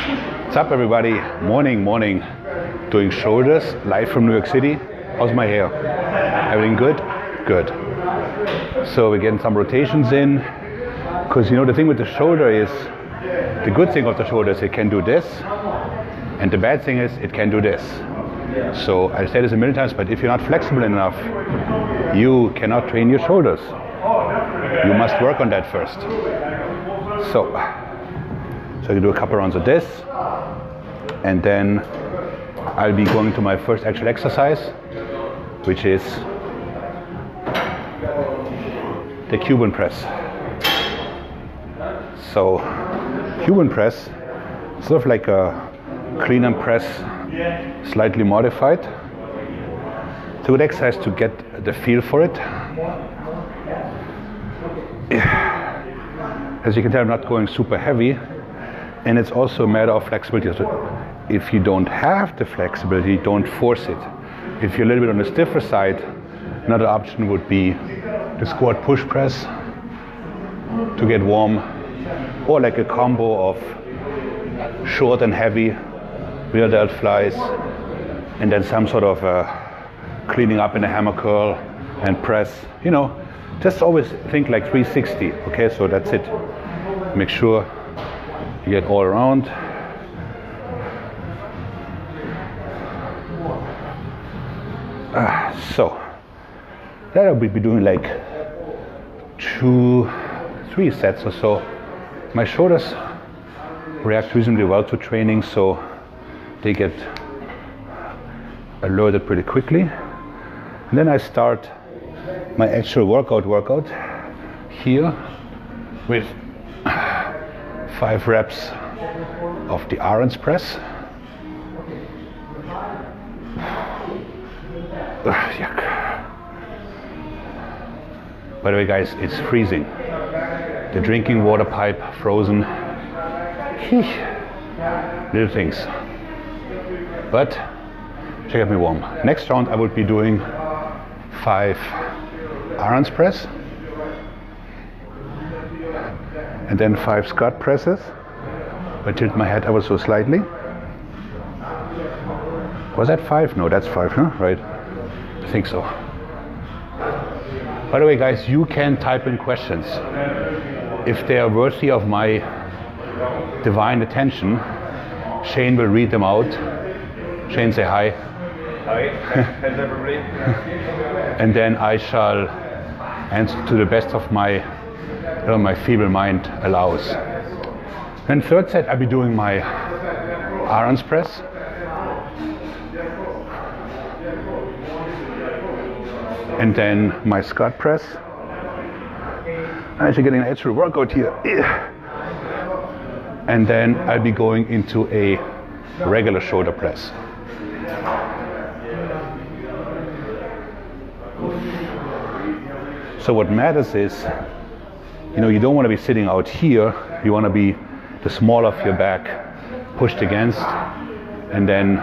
What's up, everybody? Morning. Doing shoulders, live from New York City. How's my hair? Everything good? Good. So we're getting some rotations in. Because you know the thing with the shoulder is, the good thing of the shoulder is it can do this. And the bad thing is it can do this. So I said this a million times, but if you're not flexible enough, you cannot train your shoulders. You must work on that first. So you do a couple rounds of this, and then I'll be going to my first actual exercise, which is the Cuban press. So Cuban press is sort of like a clean and press, slightly modified. It's a good exercise to get the feel for it. As you can tell, I'm not going super heavy, and it's also a matter of flexibility. So if you don't have the flexibility, don't force it. If you're a little bit on the stiffer side, another option would be the squat push press to get warm, or like a combo of short and heavy rear delt flies, and then some sort of cleaning up in a hammer curl and press. You know, just always think like 360. Okay, so that's it. Make sure you get all around. So that I'll be doing like 2-3 sets or so. My shoulders react reasonably well to training, so they get alerted pretty quickly. And then I start my actual workout here with 5 reps of the Arons press. Yuck. By the way, guys, it's freezing. The drinking water pipe frozen. Little things. But check out me warm. Next round I would be doing 5 Arons press, and then 5 Scott presses. I tilt my head ever so slightly. Was that 5? No, that's 5, huh? Right? I think so. By the way, guys, you can type in questions. If they are worthy of my divine attention, Shane will read them out. Shane, say hi. Hi, how's everybody? And then I shall answer to the best of my feeble mind allows. Then third set, I'll be doing my Arons press. And then my Scott press. I'm actually getting an actual workout here. And then I'll be going into a regular shoulder press. So what matters is, you know, you don't want to be sitting out here. You want to be the small of your back pushed against, and then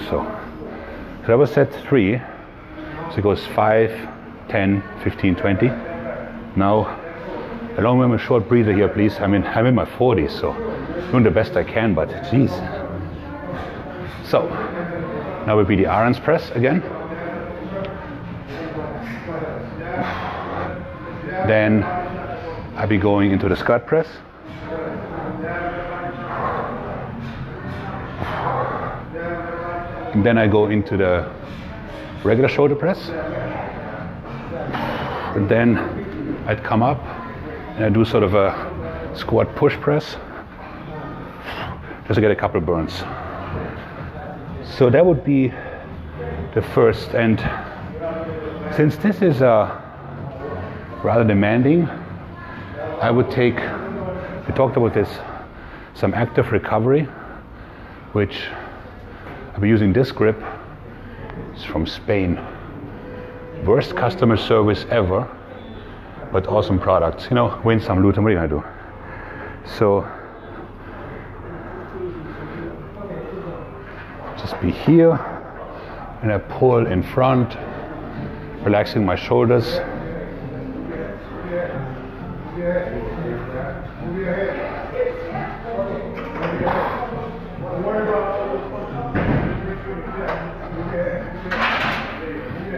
so that was set 3. So it goes 5, 10, 15, 20. Now, along with a short breather here, please. I'm in my 40s, so doing the best I can, but geez. So now will be the Arons press again. Then I'll be going into the Scott press. And then I go into the regular shoulder press. And then I'd come up and I do sort of a squat push press just to get a couple burns. So that would be the first. And since this is rather demanding, I would take, we talked about this, some active recovery, which I'll be using this grip. It's from Spain. Worst customer service ever, but awesome products. You know, win some, lose some, what are you gonna do? So just be here, and I pull in front, relaxing my shoulders.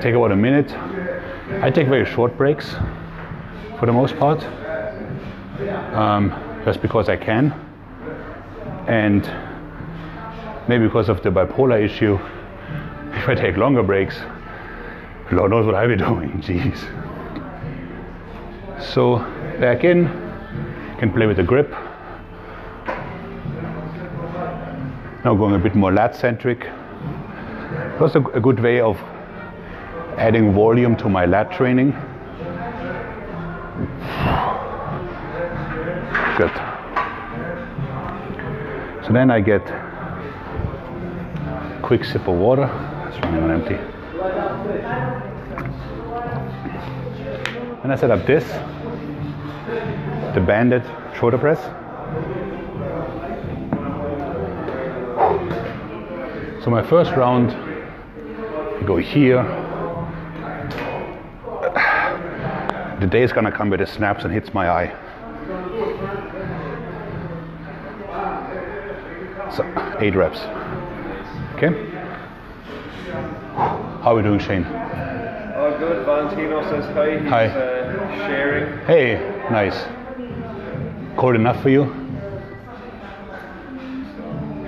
take about a minute. I take very short breaks for the most part, just because I can, and maybe because of the bipolar issue, if I take longer breaks, Lord knows what I'll be doing, jeez. So back in, can play with the grip. Now going a bit more lat centric. That's a good way of adding volume to my lat training. Good. So then I get a quick sip of water. It's running on empty. And I set up this, the banded shoulder press. So my first round, I go here. The day is gonna come where it snaps and hits my eye. So 8 reps. Okay. How are we doing, Shane? Oh, good. Valentino says hi. He's Hi. Sharing. Hey, nice. Cold enough for you?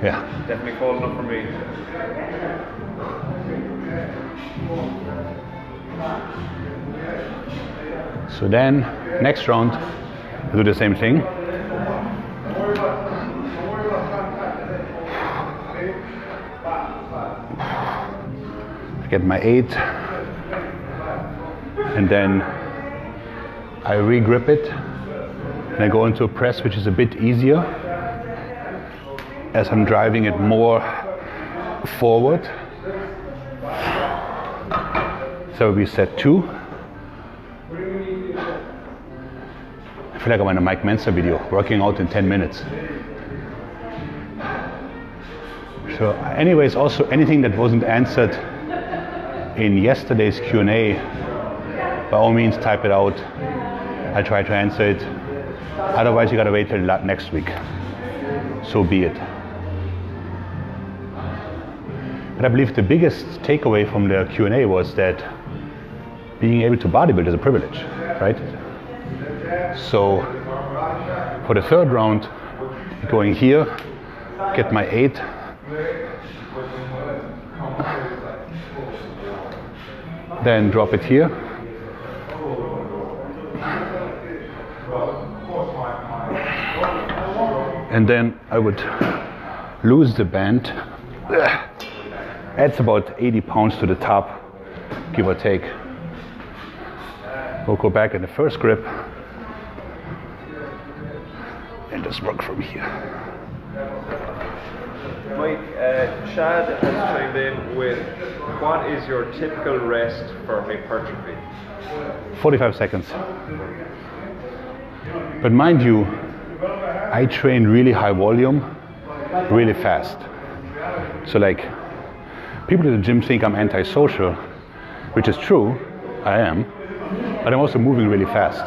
Yeah. Definitely cold enough for me. So then, next round, I do the same thing. I get my 8, and then I re-grip it, and I go into a press which is a bit easier as I'm driving it more forward. So we set 2. I feel like I'm in a Maik video, working out in 10 minutes. So anyways, also anything that wasn't answered in yesterday's Q&A, by all means type it out. I try to answer it. Otherwise you gotta wait till next week. So be it. But I believe the biggest takeaway from the Q&A was that being able to bodybuild is a privilege, right? So for the third round, going here, get my 8. Then drop it here. And then I would lose the band. Adds about 80 pounds to the top, give or take. We'll go back in the first grip and just work from here. Mike, Shad has chimed in with, what is your typical rest for hypertrophy? 45 seconds. But mind you, I train really high volume, really fast. So like, people at the gym think I'm antisocial, which is true, I am, but I'm also moving really fast.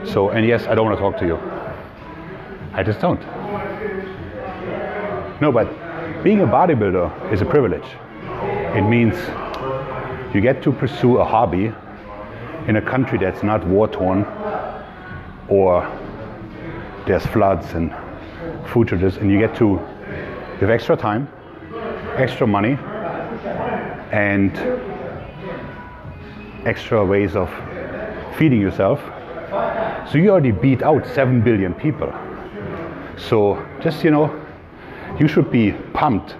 So, and yes, I don't want to talk to you. I just don't. No, but being a bodybuilder is a privilege. It means you get to pursue a hobby in a country that's not war-torn, or there's floods and food shortages, and you have extra time, extra money, and extra ways of feeding yourself. So you already beat out 7 billion people. So just, you should be pumped,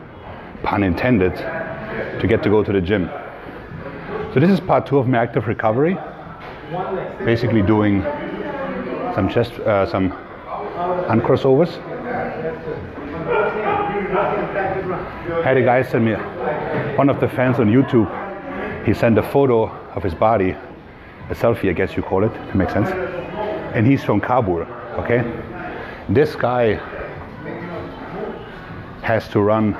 pun intended, to get to go to the gym. So this is part 2 of my active recovery. Basically doing some chest, some uncrossovers. Had a guy send me, one of the fans on YouTube, he sent a photo of his body, a selfie I guess you call it, to make sense. And he's from Kabul, okay? This guy has to run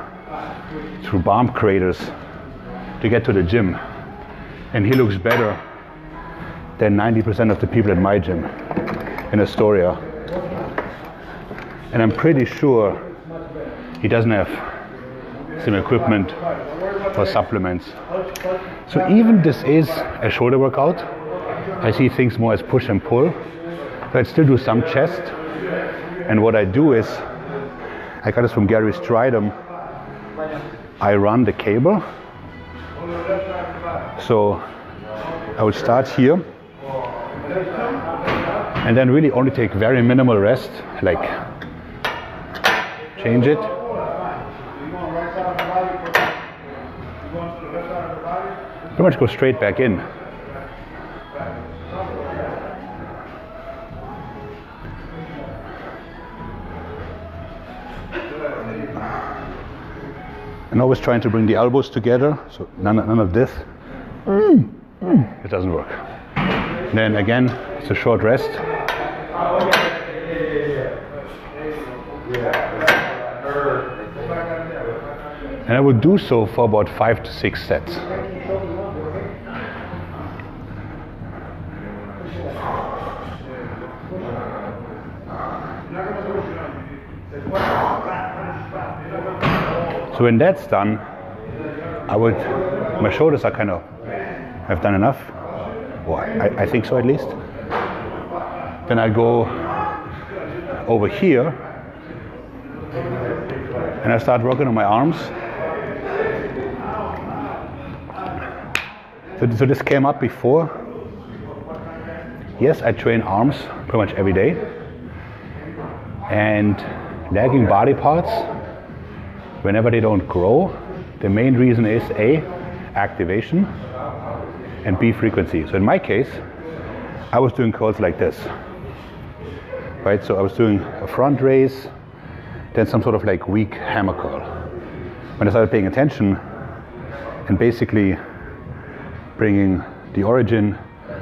through bomb craters to get to the gym. And he looks better than 90% of the people at my gym in Astoria. And I'm pretty sure he doesn't have some equipment or supplements. So even this is a shoulder workout, I see things more as push and pull. But I still do some chest. And what I do is, I got this from Gary Stridham, I run the cable. So I would start here and then really only take very minimal rest, like change it. Pretty much go straight back in. And always trying to bring the elbows together, so none of this. It doesn't work. Then again, it's a short rest. And I would do so for about 5 to 6 sets. So when that's done, my shoulders are kind of, I've done enough. Well, I think so at least. Then I go over here and I start working on my arms. So this came up before. Yes, I train arms pretty much every day. And lagging body parts, whenever they don't grow, the main reason is A, activation, and B, frequency. So in my case, I was doing curls like this, right? So I was doing a front raise, then some sort of like weak hammer curl. When I started paying attention and basically bringing the origin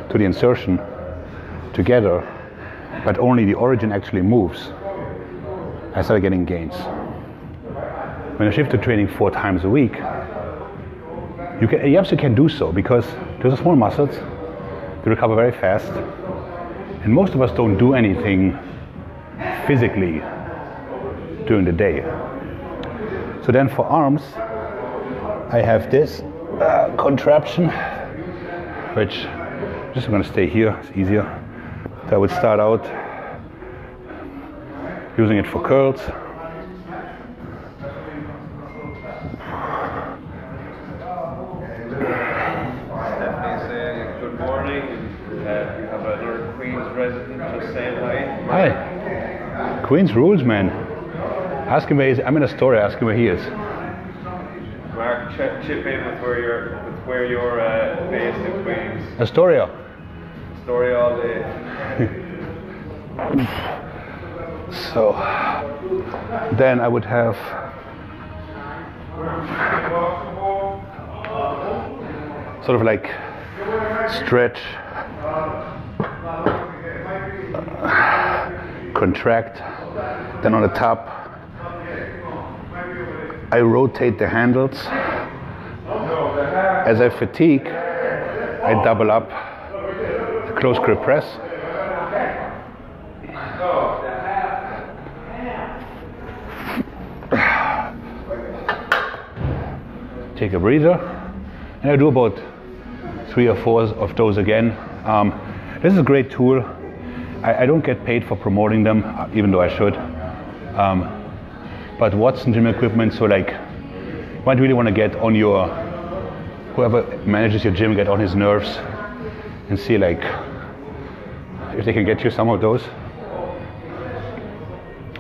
to the insertion together, but only the origin actually moves, I started getting gains. When I shift to training 4 times a week, you absolutely can do so because those are small muscles, they recover very fast, and most of us don't do anything physically during the day. So then for arms, I have this contraption, which I'm just going to stay here, it's easier. So I would start out using it for curls. Hi. Queens rules, man. Ask him where he is. I'm in Astoria. Ask him where he is. Mark, chip in with where you're based in Queens. Astoria. Astoria all day. So then I would have sort of like stretch, contract, then on the top I rotate the handles. As I fatigue, I double up the close grip press. Take a breather, and I do about 3 or 4 of those again. This is a great tool. I don't get paid for promoting them, even though I should. But Watson gym equipment, so like, you might really want to get on your, whoever manages your gym, get on his nerves and see like if they can get you some of those.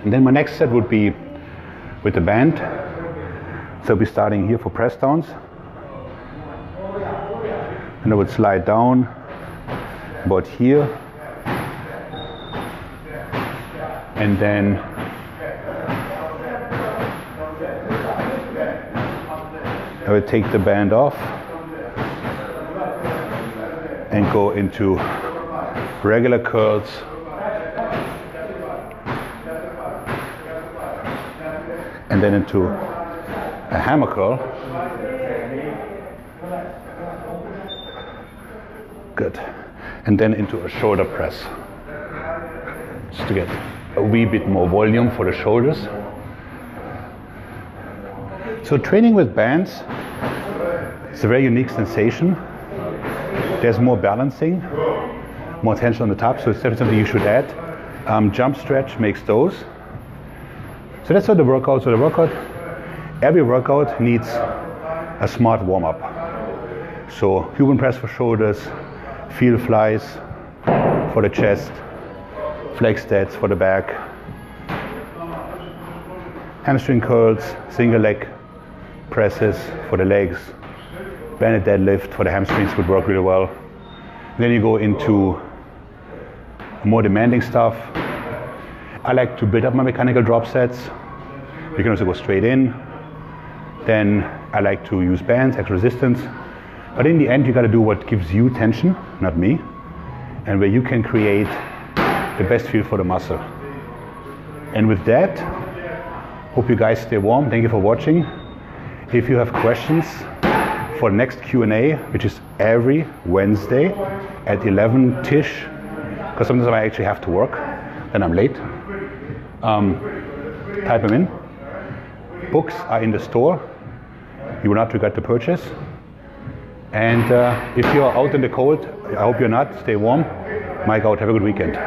And then my next set would be with the band. So I'll be starting here for press downs. And I would slide down about here. And then I would take the band off and go into regular curls. And then into a hammer curl. Good. And then into a shoulder press. Just to get a wee bit more volume for the shoulders. So training with bands is a very unique sensation. There's more balancing, more tension on the top, so it's definitely something you should add. Jump stretch makes those. So that's how the workout. So the workout, every workout needs a smart warm-up. So Cuban press for shoulders, field flies for the chest, flex deads for the back, hamstring curls, single leg presses for the legs, banded deadlift for the hamstrings would work really well. And then you go into more demanding stuff. I like to build up my mechanical drop sets. You can also go straight in. Then I like to use bands, extra resistance. But in the end, you got to do what gives you tension, not me, and where you can create the best feel for the muscle. And with that, hope you guys stay warm. Thank you for watching. If you have questions for the next Q&A, which is every Wednesday at 11-ish, because sometimes I actually have to work, then I'm late. Type them in. Books are in the store. You will not regret the purchase. And if you're out in the cold, I hope you're not, stay warm. Maik out, have a good weekend.